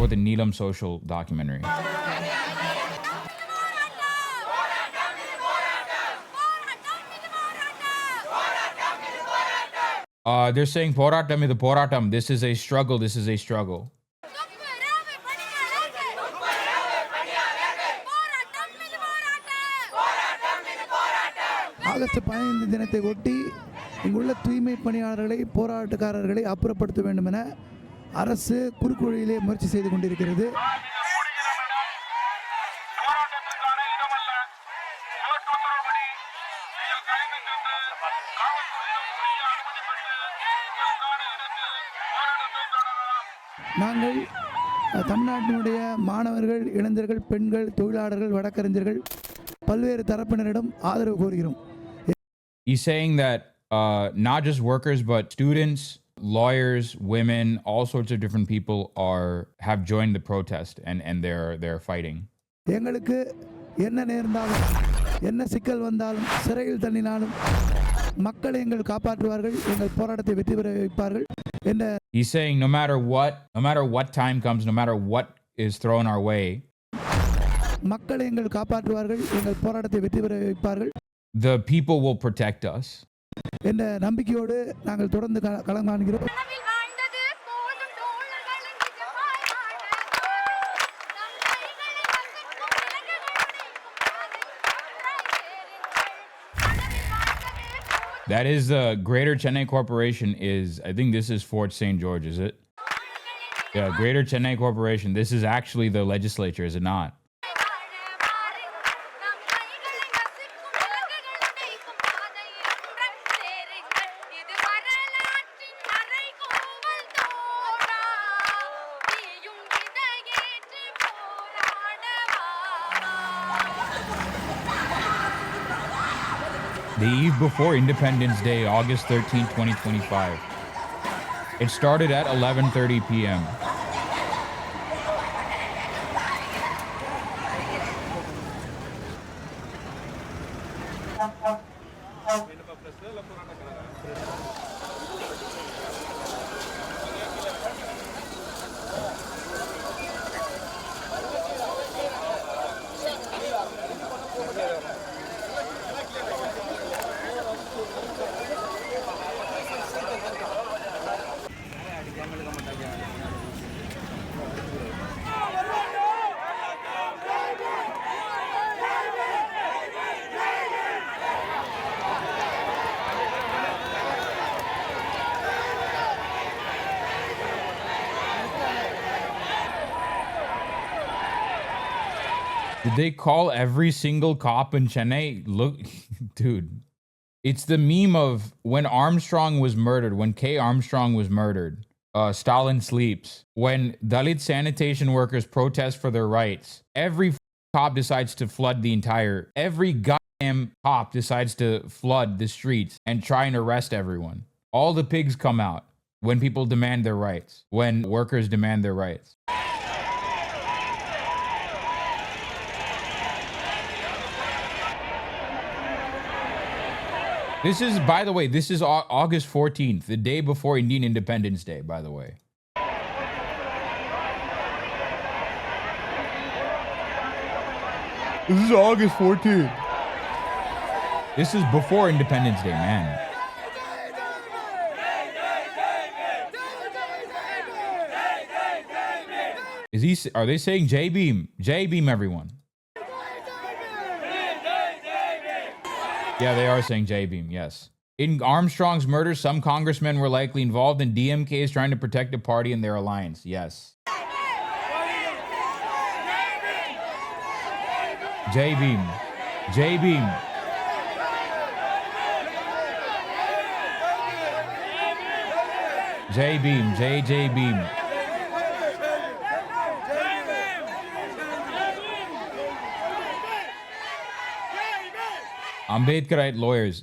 with the Neelam social documentary. They're saying Poratam is the Poratam. This is a struggle. This is a struggle. August 15 தினத்தை ஒட்டி இங்குள்ள தூய்மை பணியாளர்களை போராட்டக்காரர்களை அப்புறப்படுத்த வேண்டும் என அரசு குறுக்கு வழியிலே முயற்சி செய்து கொண்டிருக்கிறது. நாங்கள் தமிழ்நாட்டினுடைய மாணவர்கள், இளைஞர்கள், பெண்கள், தொழிலாளர்கள், வழக்கறிஞர்கள் பல்வேறு தரப்பினரிடம் ஆதரவு கோருகிறோம். He's saying that not just workers but students, lawyers, women, all sorts of different people have joined the protest and they're fighting. எங்களுக்கு என்ன நேர்ந்தாலும், என்ன சிக்கல் வந்தாலும், சிறையில் தள்ளினாலும் மக்களை எங்கள் காப்பாற்றுவார்கள், எங்கள் போராட்டத்தை வெற்றி பெற வைப்பார்கள். He's saying no matter what time comes, no matter what is thrown our way, மக்களை எங்கள் காப்பாற்றுவார்கள், எங்கள் போராட்டத்தை வெற்றி பெற வைப்பார்கள். The people will protect us. என்ற நம்பிக்கையோடு நாங்கள் தொடர்ந்து களம் காண்கிறோம். That is the Greater Chennai Corporation I think this is Fort St. George, is it? Yeah, Greater Chennai Corporation. This is actually the legislature, is it not? The eve before Independence Day, August 13, 2025. It started at 11:30 p.m. Did they call every single cop in Chennai? Look, dude, it's the meme of when Armstrong was murdered, when K. Armstrong was murdered, Stalin sleeps. When Dalit sanitation workers protest for their rights, every cop decides to flood every goddamn cop decides to flood the streets and try and arrest everyone. All the pigs come out when people demand their rights, when workers demand their rights. This is, by the way, this is August 14th, the day before Indian Independence Day, by the way. This is August 14th. This is before Independence Day, man. Are they saying J-Beam? J-Beam, everyone. Yeah, they are saying J-Beam, yes. In Armstrong's murder, some congressmen were likely involved in DMKs trying to protect the party and their alliance. Yes. J-Beam. J-Beam. J-Beam. J-Beam. Ambedkarite lawyers.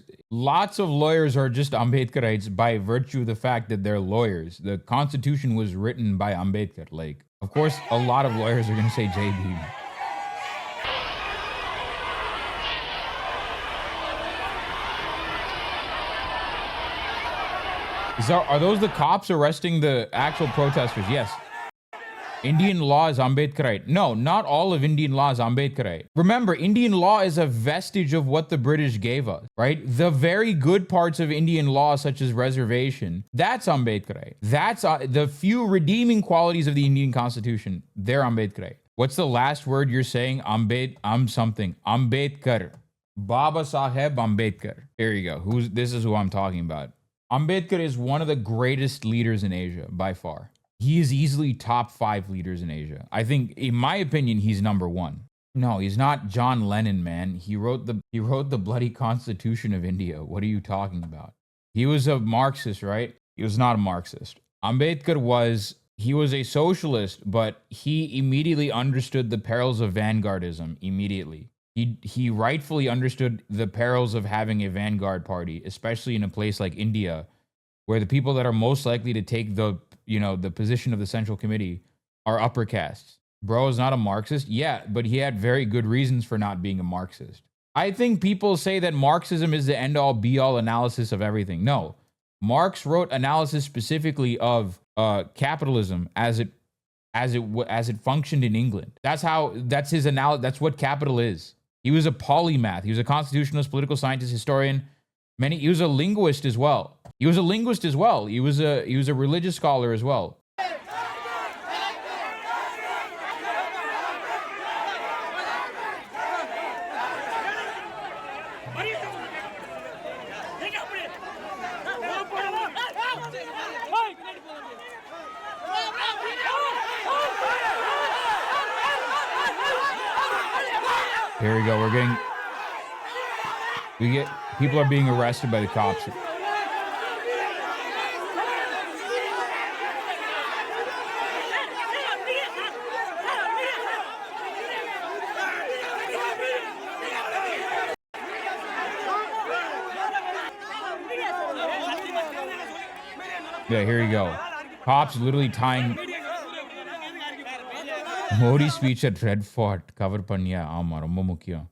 Lots of lawyers are just Ambedkarites by virtue of the fact that they're lawyers. The Constitution was written by Ambedkar. Like, of course, a lot of lawyers are going to say J-Beam. Are those the cops arresting the actual protesters? Yes. Indian law is Ambedkarite. No, not all of Indian law is Ambedkarite. Remember, Indian law is a vestige of what the British gave us, right? The very good parts of Indian law, such as reservation, that's Ambedkarite. That's the few redeeming qualities of the Indian Constitution. They're Ambedkarite. What's the last word you're saying? Something. Ambedkar. Baba Saheb Ambedkar. Here you go. This is who I'm talking about. Ambedkar is one of the greatest leaders in Asia by far. He is easily top 5 leaders in Asia. I think, in my opinion, he's number 1. No, he's not John Lennon, man. He wrote the bloody Constitution of India. What are you talking about? He was a Marxist, right? He was not a Marxist. Ambedkar was a socialist, but he immediately understood the perils of vanguardism immediately. He rightfully understood the perils of having a vanguard party, especially in a place like India, where the people that are most likely to take the position of the Central Committee are upper castes. Bro is not a Marxist. Yeah, but he had very good reasons for not being a Marxist. I think people say that Marxism is the end-all be-all analysis of everything. No. Marx wrote analysis specifically of capitalism as it functioned in England. That's his analysis. That's what capital is. He was a polymath. He was a constitutionalist, political scientist, historian. He was a linguist as well. He was a religious scholar as well. Here we go. People are being arrested by the cops. Yeah, here you go. Cops literally tying Modi's speech at Red Fort. Cover panniya. Aama, romba mukkiyam.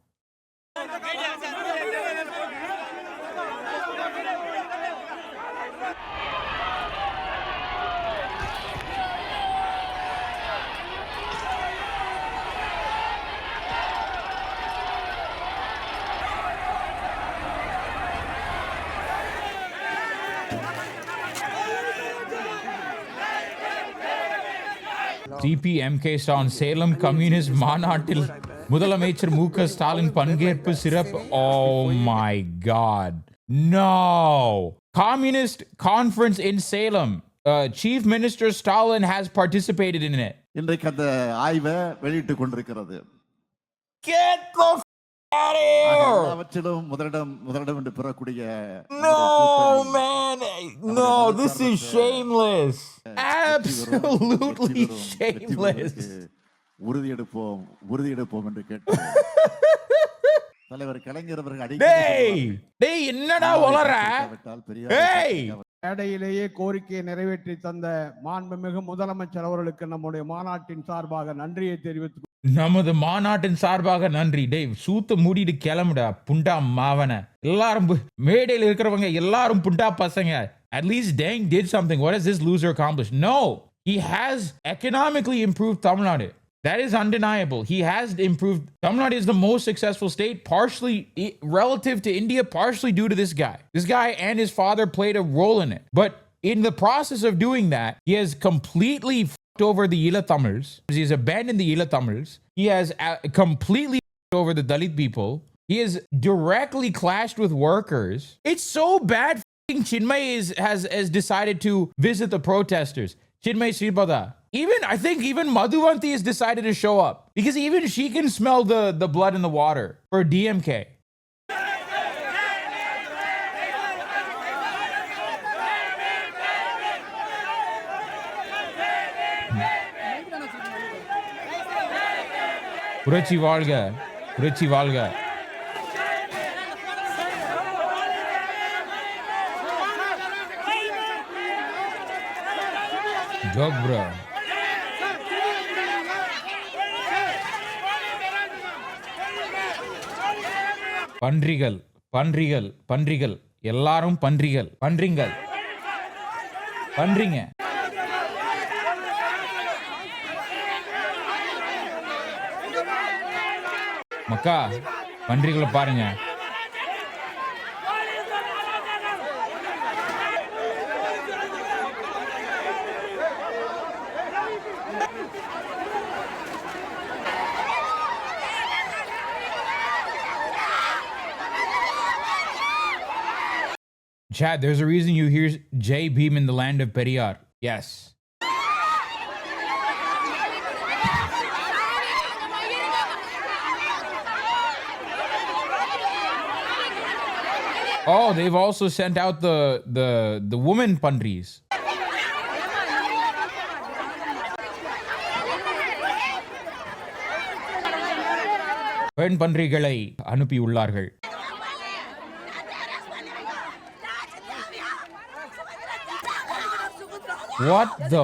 CPMK on Salem Communist மாநாட்டில் முதலமைச்சர் மு.க. ஸ்டாலின் பங்கேற்பு சிறப்பு. Oh my God. No. Communist conference in Salem. Chief Minister Stalin has participated in it. இன்றைக்கு அந்த ஆய்வை வெளியிட்டு கொண்டிருக்கிறது. Get the out of here. எல்லாவற்றிலும் முதலிடம் என்று பெறக்கூடிய No man. No, this is shameless. Absolutely shameless. உறுதியெடுப்போம் என்று கேட்டு தலைவர் கலைஞர் அவர்கள் டேய் என்னடா ஒளற? ஏய் மேடையிலேயே கோரிக்கையை நிறைவேற்றி தந்த மாண்புமிகு முதலமைச்சர் அவர்களுக்கு நம்முடைய மாநாட்டின் சார்பாக நன்றியை தெரிவித்து நமது மாநாட்டின் சார்பாக நன்றி. டேய் சூத்த மூடிட்டு கிளம்புடா புண்டா மாவன. எல்லாரும் மேடையில் இருக்கிறவங்க எல்லாரும் புண்டா பசங்க. At least Deng did something. What has this loser accomplished? No, he has economically improved Tamil Nadu. That is undeniable. He has improved. Tamil Nadu is the most successful state, partially relative to India, partially due to this guy. This guy and his father played a role in it. But in the process of doing that, he has completely fucked over the Ila Tamils. He has abandoned the Ila Tamils. He has completely fucked over the Dalit people. He has directly clashed with workers. It's so bad. Chinmay has decided to visit the protesters. Chinmay Sripada. I think even Madhuvanti has decided to show up because even she can smell the blood in the water for DMK. Purachi Valga. Jog bro. பன்றிகள் எல்லாரும் பன்றிங்க. மக்கா பன்றிகளை பாருங்க. Chad, there's a reason you hear Jay Beam in the land of Periyar. Yes. Oh, they've also sent out the woman pandris. பெண் பன்றிகளை அனுப்பியுள்ளார்கள். What the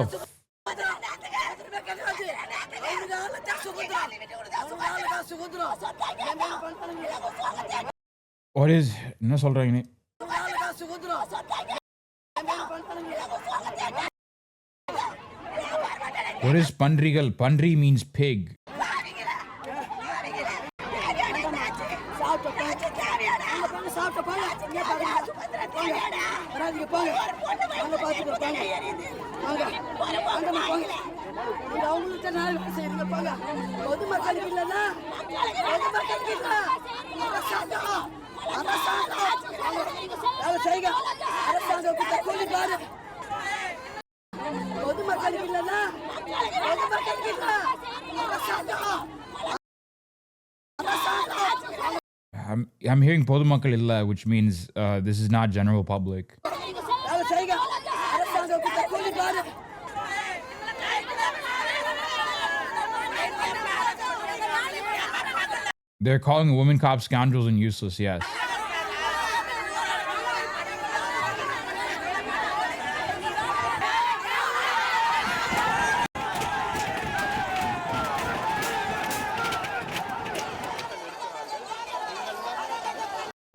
What is என்ன சொல்றீங்க? What is பன்றிகள்? பன்றி means pig. I'm hearing பொதுமக்கள் இல்ல, which means this is not general public. They're calling women cops scoundrels and useless, yes.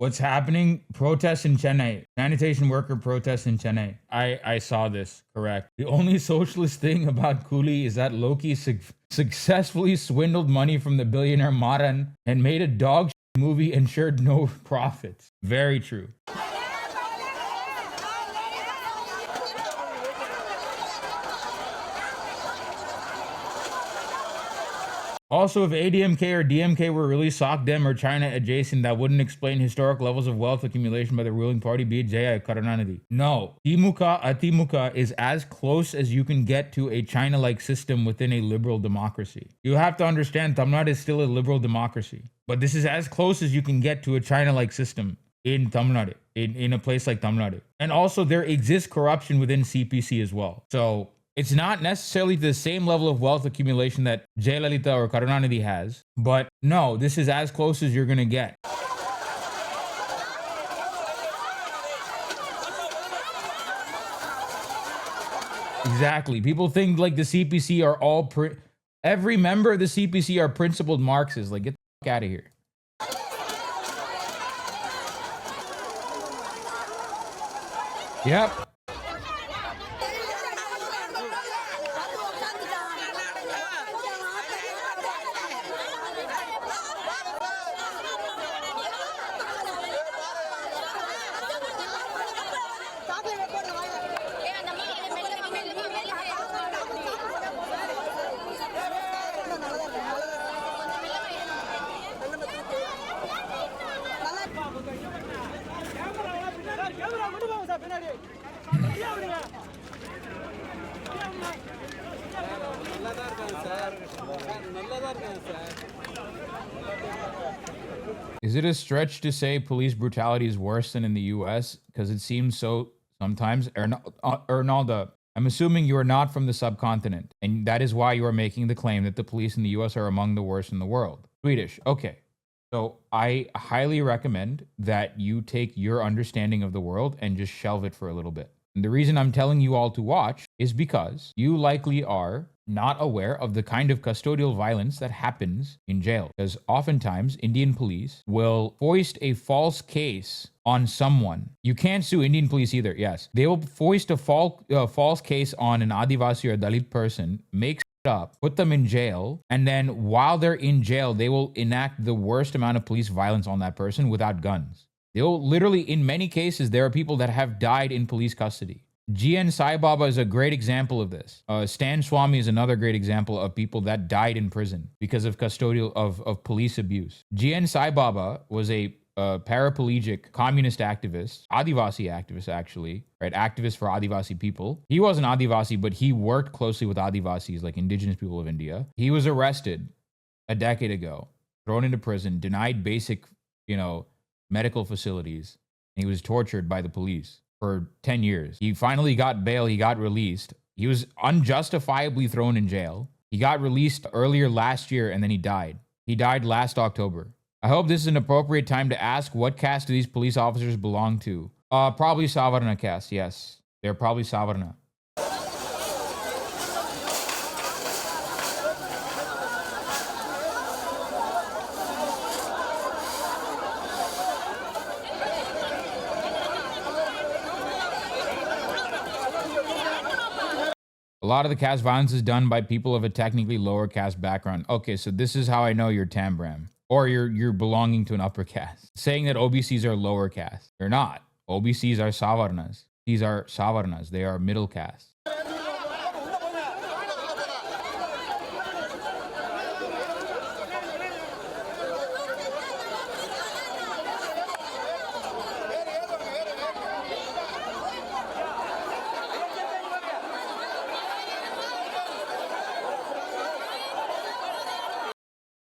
What's happening? Protests in Chennai. Sanitation worker protests in Chennai. I saw this, correct. The only socialist thing about Cooley is that Loki successfully swindled money from the billionaire Maran and made a dog movie ensured no profits. Very true. Also, if ADMK or DMK were really SOC Dem or China adjacent, that wouldn't explain historic levels of wealth accumulation by the ruling party, be it Jaya Karunanidhi. No, Timuka Atimuka is as close as you can get to a China-like system within a liberal democracy. You have to understand, Tamil Nadu is still a liberal democracy. But this is as close as you can get to a China-like system in Tamil Nadu, in a place like Tamil Nadu. And also, there exists corruption within CPC as well. So it's not necessarily the same level of wealth accumulation that Jayalalitha or Karunanidhi has, but no, this is as close as you're going to get. Exactly. People think like the CPC are all every member of the CPC are principled Marxists. Like, get the fuck out of here. Yep. Is it a stretch to say police brutality is worse than in the US? Because it seems so sometimes. Ernalda, I'm assuming you are not from the subcontinent, and that is why you are making the claim that the police in the US are among the worst in the world. Swedish, okay. So I highly recommend that you take your understanding of the world and just shelve it for a little bit. And the reason I'm telling you all to watch is because you likely are not aware of the kind of custodial violence that happens in jail. Because oftentimes Indian police will foist a false case on someone. You can't sue Indian police either, yes. They will foist a false case on an Adivasi or Dalit person, make up, put them in jail, and then while they're in jail, they will enact the worst amount of police violence on that person without guns. They'll literally, in many cases, there are people that have died in police custody. GN Sai Baba is a great example of this. Stan Swami is another great example of people that died in prison because of custodial of police abuse. GN Sai Baba was a paraplegic communist activist, Adivasi activist actually, right? Activist for Adivasi people. He wasn't Adivasi, but he worked closely with Adivasis, like indigenous people of India. He was arrested a decade ago, thrown into prison, denied basic, medical facilities, and he was tortured by the police for 10 years. He finally got bail. He got released. He was unjustifiably thrown in jail. He got released earlier last year, and then he died. He died last October. I hope this is an appropriate time to ask, what caste do these police officers belong to? Probably Savarna caste, yes. They're probably Savarna. A lot of the caste violence is done by people of a technically lower caste background. Okay, so this is how I know you're Tambram. Or you're belonging to an upper caste. Saying that OBCs are lower caste. They're not. OBCs are Savarnas. These are Savarnas. They are middle caste.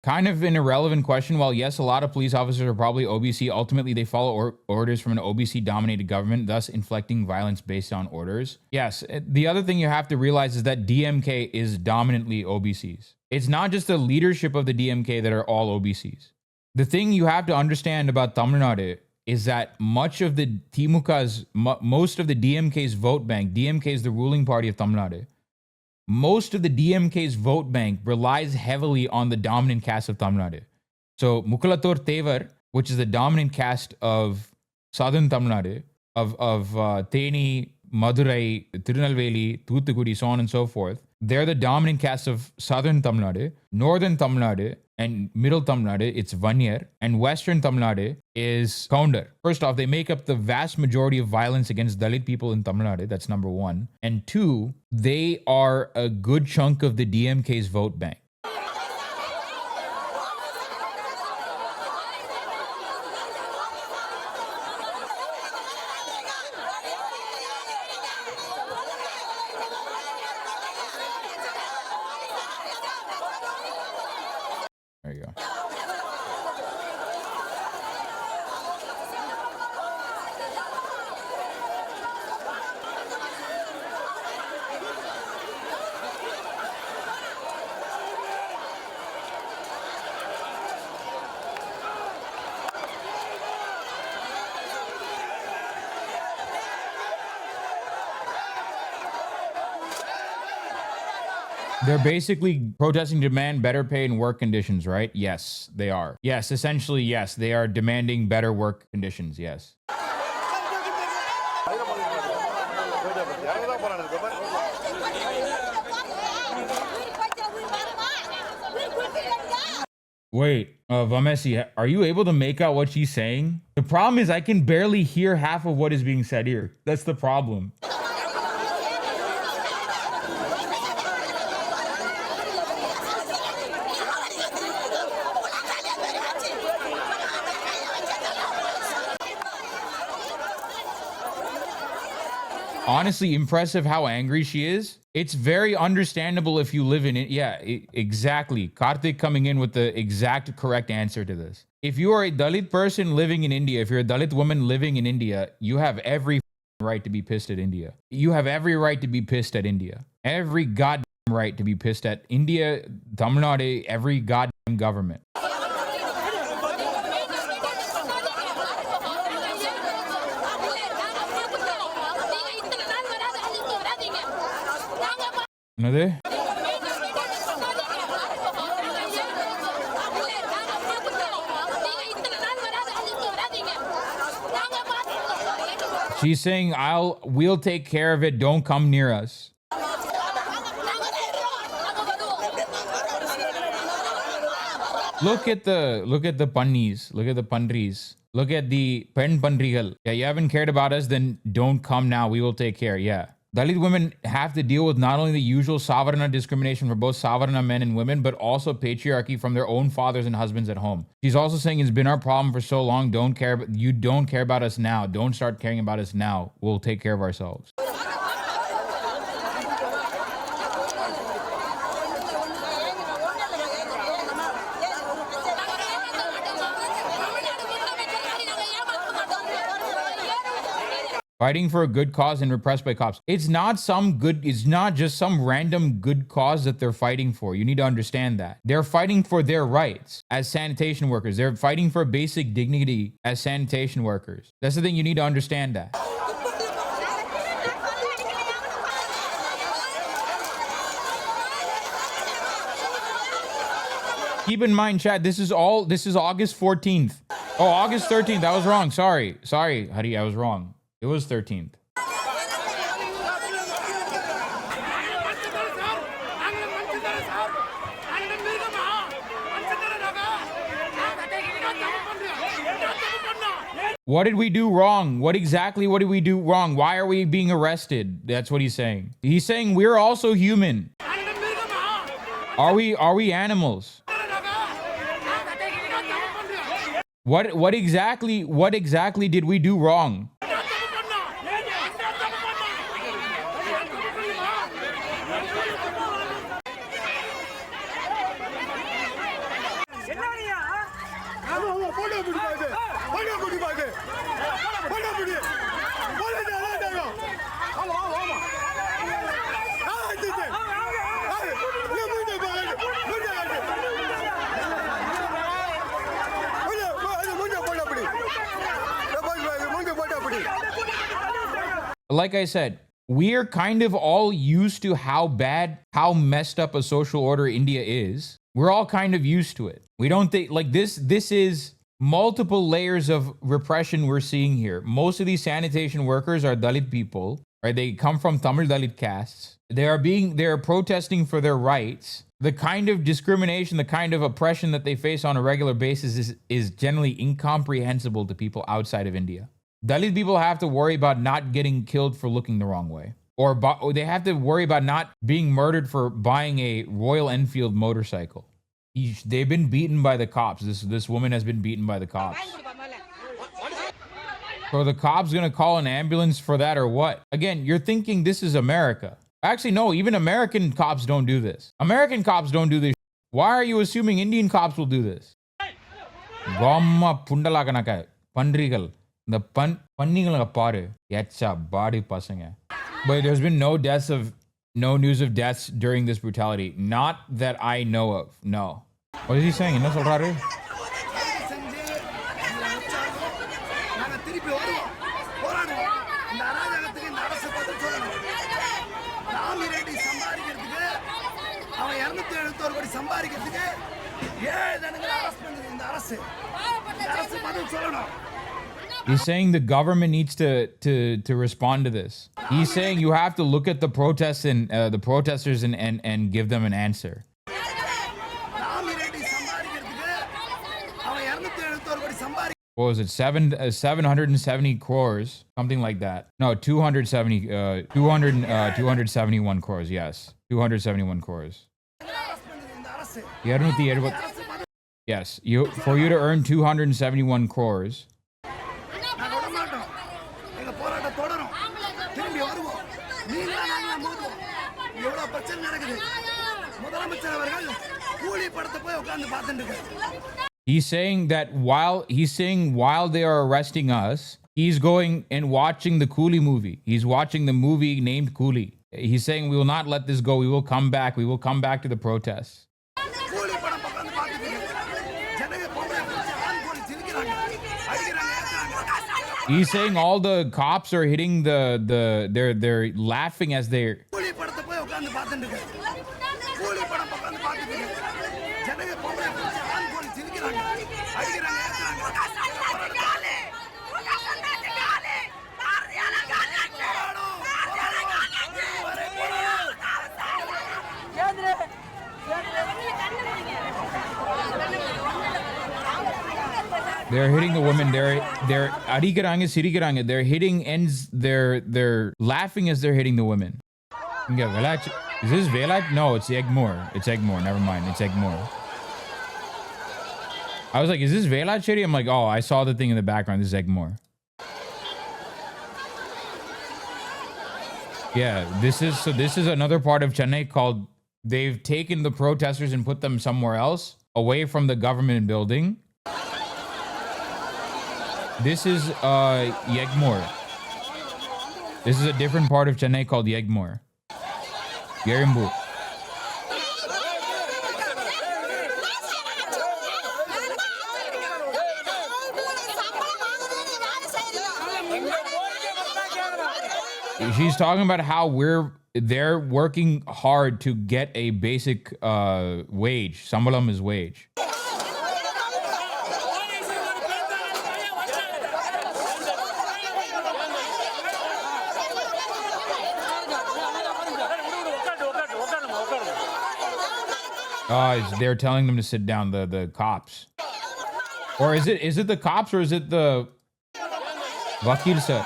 Kind of an irrelevant question. While yes, a lot of police officers are probably OBC, ultimately they follow orders from an OBC-dominated government, thus inflicting violence based on orders. Yes, the other thing you have to realize is that DMK is dominantly OBCs. It's not just the leadership of the DMK that are all OBCs. The thing you have to understand about Tamil Nadu is that much of the Timuka's, most of the DMK's vote bank, DMK is the ruling party of Tamil Nadu, most of the DMK's vote bank relies heavily on the dominant caste of Tamil Nadu. So Mukalatur Tevar, which is the dominant caste of southern Tamil Nadu, of Theni, Madurai, Tirunelveli, Thoothukudi, so on and so forth, they're the dominant caste of southern Tamil Nadu. Northern Tamil Nadu and middle Tamil Nadu, it's Vanyar. And western Tamil Nadu is Kaundar. First off, they make up the vast majority of violence against Dalit people in Tamil Nadu. That's number one. And two, they are a good chunk of the DMK's vote bank. There you go. They're basically protesting to demand better pay and work conditions, right? Yes, they are. Yes, essentially, yes, they are demanding better work conditions, yes. Wait, Vamesi, are you able to make out what she's saying? The problem is I can barely hear half of what is being said here. That's the problem. Honestly, impressive how angry she is. It's very understandable if you live in it. Yeah, exactly. Karthik coming in with the exact correct answer to this. If you are a Dalit person living in India, if you're a Dalit woman living in India, you have every right to be pissed at India. You have every right to be pissed at India. Every goddamn right to be pissed at India, Tamil Nadu, every goddamn government. Another? She's saying, we'll take care of it. Don't come near us. Look at the punnies. Look at the pandris. Look at the pen pandrigal. Yeah, you haven't cared about us, then don't come now. We will take care. Yeah. Dalit women have to deal with not only the usual Savarna discrimination for both Savarna men and women, but also patriarchy from their own fathers and husbands at home. She's also saying it's been our problem for so long. You don't care about us now. Don't start caring about us now. We'll take care of ourselves. Fighting for a good cause and repressed by cops. It's not just some random good cause that they're fighting for. You need to understand that. They're fighting for their rights as sanitation workers. They're fighting for basic dignity as sanitation workers. That's the thing, you need to understand that. Keep in mind, chat, this is August 14th. Oh, August 13th. I was wrong. Sorry, Hari, I was wrong. It was 13th. What did we do wrong? What did we do wrong? Why are we being arrested? That's what he's saying. He's saying we're also human. Are we animals? What exactly did we do wrong? Like I said, we're kind of all used to how messed up a social order India is. We're all kind of used to it. We don't think like this is multiple layers of repression we're seeing here. Most of these sanitation workers are Dalit people, right? They come from Tamil Dalit castes. They're protesting for their rights. The kind of discrimination, the kind of oppression that they face on a regular basis is generally incomprehensible to people outside of India. Dalit people have to worry about not getting killed for looking the wrong way. Or they have to worry about not being murdered for buying a Royal Enfield motorcycle. They've been beaten by the cops. This woman has been beaten by the cops. So the cops gonna call an ambulance for that or what? Again, you're thinking this is America. Actually, no, even American cops don't do this. American cops don't do this. Why are you assuming Indian cops will do this? Gomma pundalakanaka pandrigal. The panningal paru yetcha body pasanga. But there's been no news of deaths during this brutality. Not that I know of. No. What is he saying? Enna solraru? He's saying the government needs to respond to this. He's saying you have to look at the protests and the protesters and give them an answer. What was it? 770 crores, something like that. No, 271 crores. Yes, 271 crores. Yes, for you to earn 271 crores. He's saying that while they are arresting us, he's going and watching the Coolie movie. He's watching the movie named Coolie. He's saying we will not let this go. We will come back. We will come back to the protests. He's saying all the cops are hitting they're laughing as they're. They're hitting the women. They're அடிக்கிறாங்க, சிரிக்கிறாங்க. They're hitting ends. They're laughing as they're hitting the women. இங்க விளையாச்சு. Is this Velat? No, it's Eggmore. It's Eggmore. Never mind. It's Eggmore. I was like, is this Velat City? I'm like, oh, I saw the thing in the background. This is Eggmore. Yeah, this is another part of Chennai called, they've taken the protesters and put them somewhere else, away from the government building. This is Eggmore. This is a different part of Chennai called Eggmore. Yerimbu. She's talking about how they're working hard to get a basic wage. Sambalam is wage. They're telling them to sit down, the cops. Or is it the cops or is it the Vakil sir?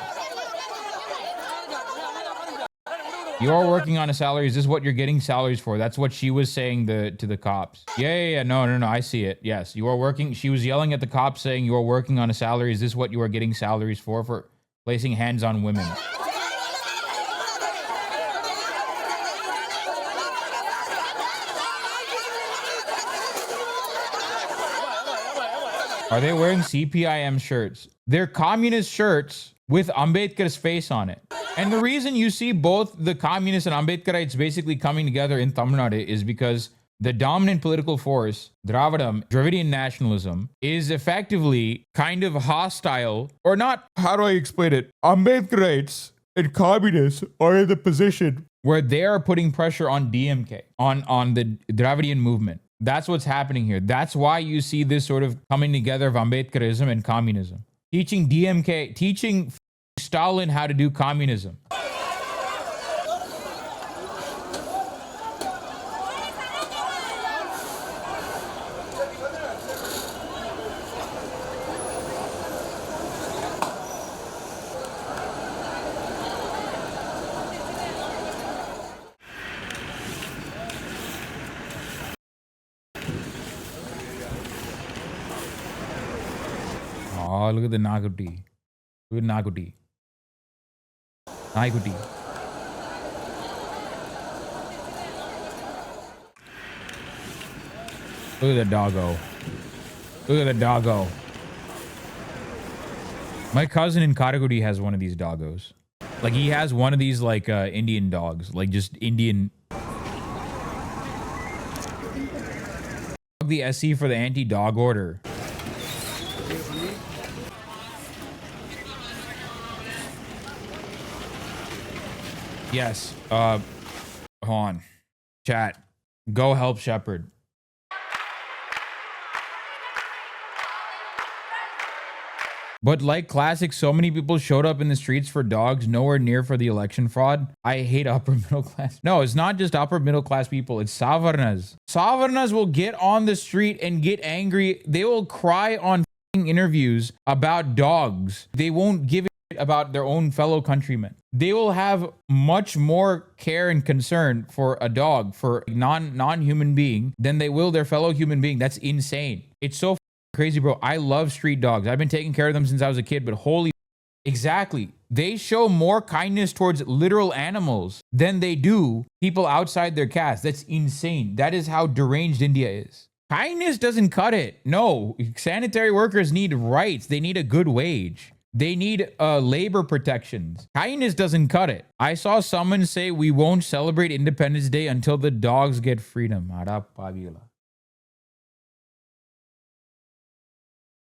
You're working on a salary. Is this what you're getting salaries for? That's what she was saying to the cops. Yeah. No. I see it. Yes, you are working. She was yelling at the cops saying you are working on a salary. Is this what you are getting salaries for placing hands on women? Are they wearing CPIM shirts? They're communist shirts with Ambedkar's face on it. And the reason you see both the communists and Ambedkarites basically coming together in Tamil Nadu is because the dominant political force, Dravidian nationalism, is effectively kind of hostile, or not, how do I explain it? Ambedkarites and communists are in the position where they are putting pressure on DMK, on the Dravidian movement. That's what's happening here. That's why you see this sort of coming together of Ambedkarism and communism. Teaching DMK, teaching Stalin how to do communism. Oh, look at the Naguti. Look at Naguti. Naiguti. Look at the doggo. Look at the doggo. My cousin in Karagudi has one of these doggos. Like he has one of these like Indian dogs. Like just Indian. The SC for the anti-dog order. Yes. Hold on. Chat. Go help Shepherd. But like classic, so many people showed up in the streets for dogs, nowhere near for the election fraud. I hate upper middle class. No, it's not just upper middle class people. It's Savarnas. Savarnas will get on the street and get angry. They will cry on interviews about dogs. They won't give a shit about their own fellow countrymen. They will have much more care and concern for a dog, for a non-human being, than they will their fellow human being. That's insane. It's so crazy, bro. I love street dogs. I've been taking care of them since I was a kid, but holy, exactly. They show more kindness towards literal animals than they do people outside their caste. That's insane. That is how deranged India is. Kindness doesn't cut it. No, sanitary workers need rights. They need a good wage. They need labor protections. Kindness doesn't cut it. I saw someone say we won't celebrate Independence Day until the dogs get freedom. Ara pagila.